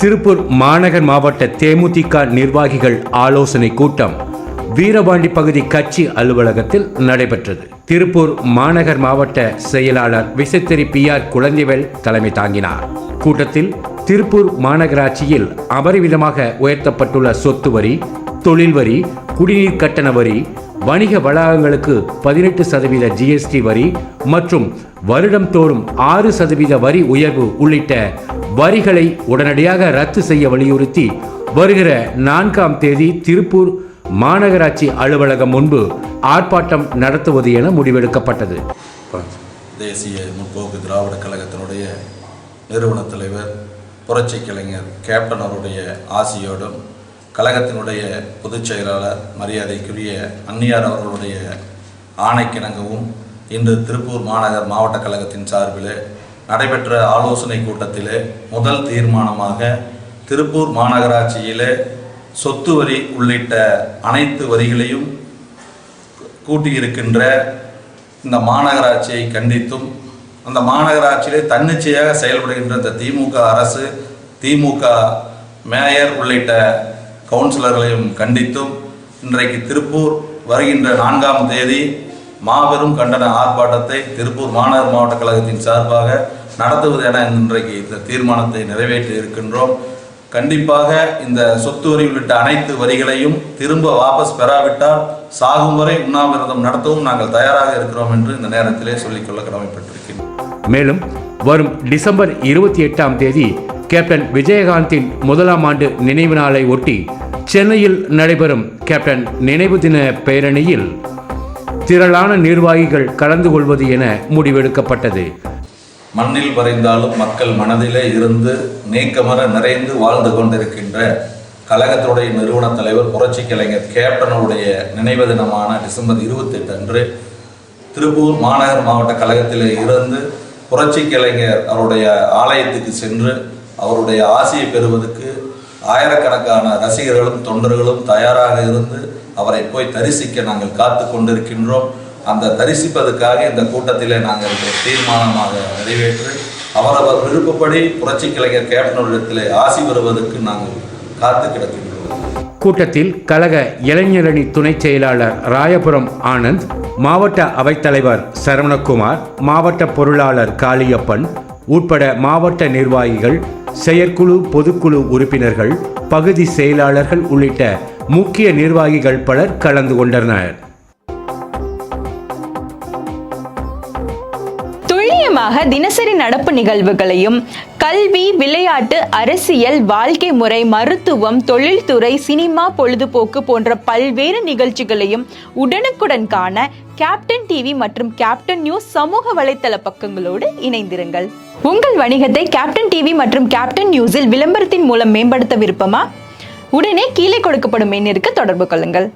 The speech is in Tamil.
திருப்பூர் மாநகர் மாவட்ட தேமுதிக நிர்வாகிகள் ஆலோசனை கூட்டம் வீரபாண்டி பகுதி கட்சி அலுவலகத்தில் நடைபெற்றது. திருப்பூர் மாநகர் மாவட்ட செயலாளர் விசைத்தறி PR குழந்தைவேல் தலைமை தாங்கினார். கூட்டத்தில் திருப்பூர் மாநகராட்சியில் அபரிவிதமாக உயர்த்தப்பட்டுள்ள சொத்து வரி, தொழில் வரி, குடிநீர் கட்டண வரி, வணிக வளாகங்களுக்கு 18% GST வரி மற்றும் வருடம் தோறும் 6% வரி உயர்வு உள்ளிட்ட வரிகளை உடனடியாக ரத்து செய்ய வலியுறுத்தி வருகிற 4ஆம் தேதி திருப்பூர் மாநகராட்சி அலுவலகம் முன்பு ஆர்ப்பாட்டம் நடத்துவது என முடிவெடுக்கப்பட்டது. தேசிய முற்போக்கு திராவிட கழகத்தினுடைய நிறுவன தலைவர் புரட்சி கலைஞர் கேப்டன் அவருடைய ஆசியோடும் கழகத்தினுடைய பொதுச் செயலாளர் மரியாதைக்குரிய அன்னியார் அவர்களுடைய ஆணைக்கிணங்கவும் இன்று திருப்பூர் மாநகர் மாவட்ட கழகத்தின் சார்பில் நடைபெற்ற ஆலோசனை கூட்டத்திலே முதல் தீர்மானமாக திருப்பூர் மாநகராட்சியிலே சொத்து வரி உள்ளிட்ட அனைத்து வரிகளையும் கூட்டியிருக்கின்ற இந்த மாநகராட்சியை கண்டித்தும் அந்த மாநகராட்சியிலே தன்னிச்சையாக செயல்படுகின்ற இந்த திமுக அரசு, திமுக மேயர் உள்ளிட்ட கவுன்சிலர்களையும் கண்டித்தும் இன்றைக்கு திருப்பூர் வருகின்ற 4ஆம் தேதி மாபெரும் கண்டன ஆர்ப்பாட்டத்தை திருப்பூர் மாநகர் மாவட்ட கழகத்தின் சார்பாக நடத்துவது என இன்றைக்கு இந்த தீர்மானத்தை நிறைவேற்றி இருக்கின்றோம். கண்டிப்பாக இந்த சொத்து வரி உள்ளிட்ட அனைத்து வரிகளையும் திரும்ப வாபஸ் பெறாவிட்டால் சாகும் வரை உண்ணாவிரதம் நடத்தவும் நாங்கள் தயாராக இருக்கிறோம் என்று இந்த நேரத்திலே சொல்லிக்கொள்ள கடமைப்பட்டிருக்கிறோம். மேலும் வரும் டிசம்பர் 28ஆம் தேதி கேப்டன் விஜயகாந்தின் 1ஆம் ஆண்டு நினைவு நாளை ஒட்டி சென்னையில் நடைபெறும் கேப்டன் நினைவு தின பேரணியில் திரளான நிர்வாகிகள் கலந்து கொள்வது என முடிவெடுக்கப்பட்டது. மண்ணில் வரைந்தாலும் மக்கள் மனதிலே இருந்து நீக்கமர நிறைந்து வாழ்ந்து கொண்டிருக்கின்ற கழகத்துடைய நிறுவன தலைவர் புரட்சி கலைஞர் கேப்டனுடைய நினைவு தினமான டிசம்பர் 28 அன்று திருப்பூர் மாநகர் மாவட்ட கழகத்திலே இருந்து புரட்சி கலைஞர் அவருடைய ஆலயத்துக்கு சென்று அவருடைய ஆசியை பெறுவதற்கு ஆயிரக்கணக்கான ரசிகர்களும் தொண்டர்களும் தயாராக இருந்து அவரை போய் தரிசிக்க நாங்கள் காத்து கொண்டிருக்கின்றோம். அந்த தரிசிப்பதற்காக இந்த கூட்டத்திலே நாங்கள் தீர்மானமாக நிறைவேற்றி அவரவர் விருப்பப்படி புரட்சி கலைஞர் கேப்டனிடத்திலே ஆசி பெறுவதற்கு நாங்கள் காத்து கிடக்கின்றோம். கூட்டத்தில் கழக இளைஞரணி துணை செயலாளர் ராயபுரம் ஆனந்த், மாவட்ட அவைத்தலைவர் சரவணகுமார், மாவட்ட பொருளாளர் காளியப்பன் உட்பட மாவட்ட நிர்வாகிகள், செயற்குழு, பொதுக்குழு உறுப்பினர்கள், பகுதி செயலாளர்கள் உள்ளிட்ட முக்கிய நிர்வாகிகள் பலர் கலந்து கொண்டனர். துல்லியமாக தினசரி நடப்பு நிகழ்வுகளையும் கல்வி, விளையாட்டு, அரசியல், வாழ்க்கை முறை, மருத்துவம், தொழில்துறை, சினிமா, பொழுதுபோக்கு போன்ற பல்வேறு நிகழ்ச்சிகளையும் உடனுக்குடன் காண கேப்டன் டிவி மற்றும் கேப்டன் நியூஸ் சமூக வலைத்தள பக்கங்களோடு இணைந்திருங்கள். உங்கள் வணிகத்தை கேப்டன் டிவி மற்றும் கேப்டன் நியூஸில் விளம்பரத்தின் மூலம் மேம்படுத்த விருப்பமா? உடனே கீழே கொடுக்கப்படும் எண்ணிற்கு தொடர்பு கொள்ளுங்கள்.